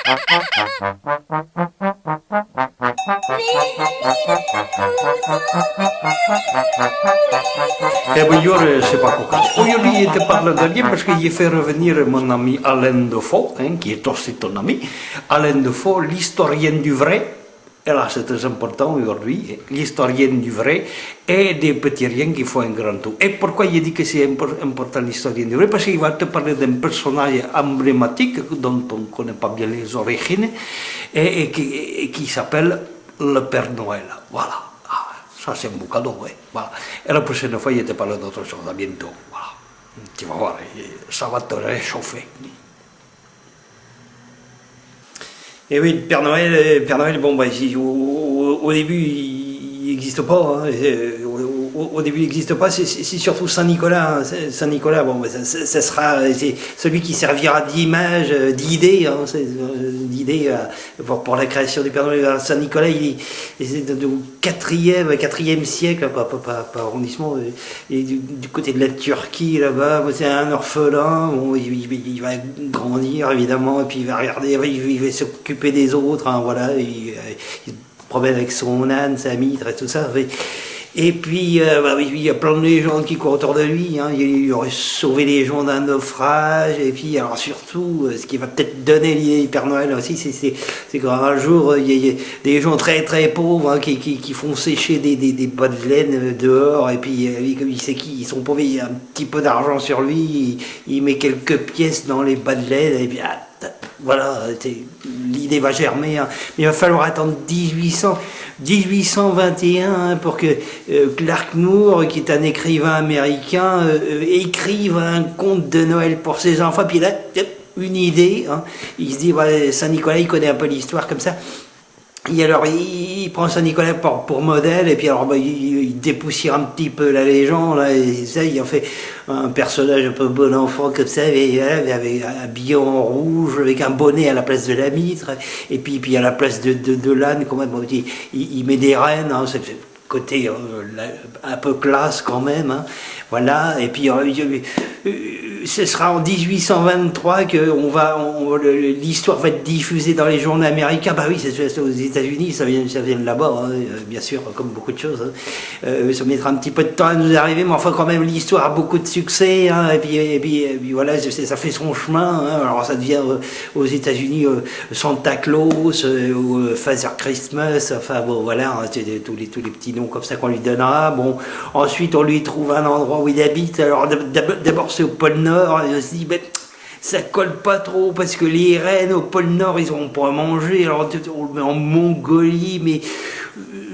Eh ben, je sais pas pourquoi. Aujourd'hui, je te parle de rien parce que j'ai fait revenir mon ami Alain Defoe, hein, qui est aussi ton ami. Alain Defoe, l'historien du vrai. Et là, c'est très important aujourd'hui, l'historien du vrai et des petits riens qui font un grand tout. Et pourquoi je dis que c'est important l'historien du vrai? Parce qu'il va te parler d'un personnage emblématique dont on ne connaît pas bien les origines et qui s'appelle le Père Noël. Voilà. Ça, c'est un beau cadeau, ouais. Voilà. Et la prochaine fois, je te parle d'autre chose. À bientôt. Voilà. Tu vas voir, ça va te réchauffer. Et oui, Père Noël, bon, bah, au début, il n'existe pas. Hein, au début, il n'existe pas. C'est surtout Saint-Nicolas. Hein, Saint-Nicolas, bon, bah, ça sera celui qui servira d'image, d'idée, hein, d'idée pour la création du Père Noël. Saint-Nicolas, il est au 4e siècle, pas arrondissement, et du côté de la Turquie, là-bas, c'est un orphelin. Bon, il va grandir, évidemment, et puis il va regarder, il va s'occuper des autres, hein, voilà, il se promène avec son âne, sa mitre et tout ça. Et puis, il y a plein de légendes qui courent autour de lui. Hein. Il aurait sauvé les gens d'un naufrage. Et puis, alors surtout, ce qui va peut-être donner l'idée du Père Noël aussi, c'est qu'un jour, il y a des gens très très pauvres, hein, qui font sécher des bas de laine dehors. Et puis, comme il sait qu'ils sont pauvres, il y a un petit peu d'argent sur lui. Il met quelques pièces dans les bas de laine. Et puis, voilà, l'idée va germer. Hein. Mais il va falloir attendre 1821 hein, pour que Clark Moore, qui est un écrivain américain, écrive un conte de Noël pour ses enfants. Puis là, une idée. Hein. Il se dit, ouais, Saint-Nicolas, il connaît un peu l'histoire comme ça. Et alors, il prend Saint-Nicolas pour modèle, et puis alors, il dépoussière un petit peu la légende, là, et ça, il en fait un personnage un peu bon enfant comme ça, avec habillé en rouge, avec un bonnet à la place de la mitre, et puis à la place de l'âne, quand même, il met des rênes, hein, c'est côté un peu classe quand même, hein, voilà, et puis ce sera en 1823 que l'histoire va être diffusée dans les journaux américains. Bah oui, c'est aux États-Unis, ça vient de là-bas, hein, bien sûr, comme beaucoup de choses. Hein. Ça mettra un petit peu de temps à nous arriver, mais enfin quand même l'histoire a beaucoup de succès. Hein, et puis voilà, ça fait son chemin. Hein, alors ça devient aux États-Unis Santa Claus, Father Christmas. Enfin bon, voilà, hein, tous les petits noms comme ça qu'on lui donnera. Bon, ensuite on lui trouve un endroit où il habite. Alors d'abord c'est au pôle Nord. Et on se dit, ben, ça colle pas trop parce que les rennes au pôle Nord, ils n'auront pas à manger. Alors on le met en Mongolie, mais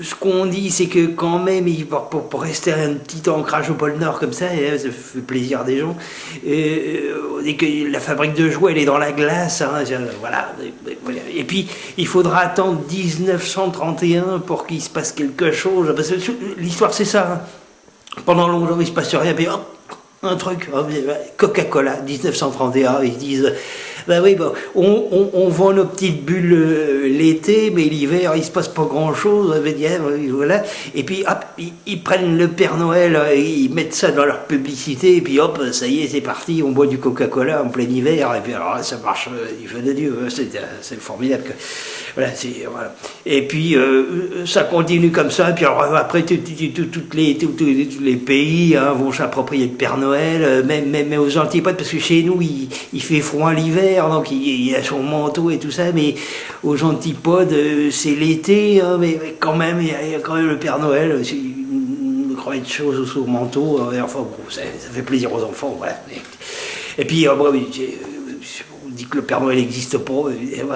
ce qu'on dit, c'est que quand même, pour rester un petit ancrage au pôle Nord comme ça, ça fait plaisir des gens. Et que la fabrique de jouets, elle est dans la glace. Hein, voilà. Et puis, il faudra attendre 1931 pour qu'il se passe quelque chose. Parce que l'histoire, c'est ça. Hein. Pendant longtemps, il se passe rien. Puis, hop, un truc, Coca-Cola, 1931, ils disent, ben oui, bon, on vend nos petites bulles l'été, mais l'hiver, il se passe pas grand-chose, voilà. Et puis, hop, ils prennent le Père Noël, ils mettent ça dans leur publicité, et puis hop, ça y est, c'est parti, on boit du Coca-Cola en plein hiver, et puis alors là, ça marche, du feu de Dieu, c'est formidable. Voilà, voilà. Et puis, ça continue comme ça, et puis alors, après, tous les pays hein, vont s'approprier le Père Noël, même aux Antipodes, parce que chez nous, il fait froid l'hiver, donc il a son manteau et tout ça, mais aux Antipodes, c'est l'été, hein, mais quand même, il y a quand même le Père Noël, une croyait de choses sous le manteau, enfin, bon, ça fait plaisir aux enfants, voilà. Et puis, on dit que le Père Noël n'existe pas,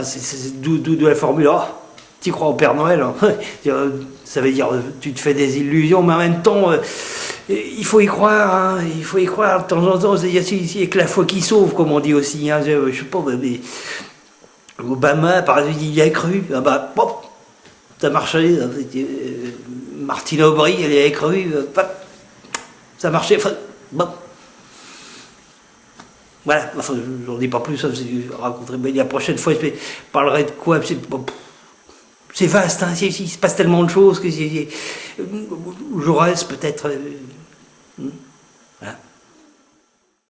c'est d'où la formule, tu crois au Père Noël, hein. Ça veut dire, tu te fais des illusions, mais en même temps, il faut y croire, hein, il faut y croire de temps en temps, il y a que la foi qui sauve, comme on dit aussi, hein, je sais pas, mais Obama, par exemple, il y a cru, ah bah, bon, ça marchait, Martine Aubry, elle y a cru, ça marchait, enfin, bon. Voilà, enfin, je n'en dis pas plus, je raconterai, mais la prochaine fois, je parlerai de quoi, c'est vaste, hein, il se passe tellement de choses que Jaurès peut-être...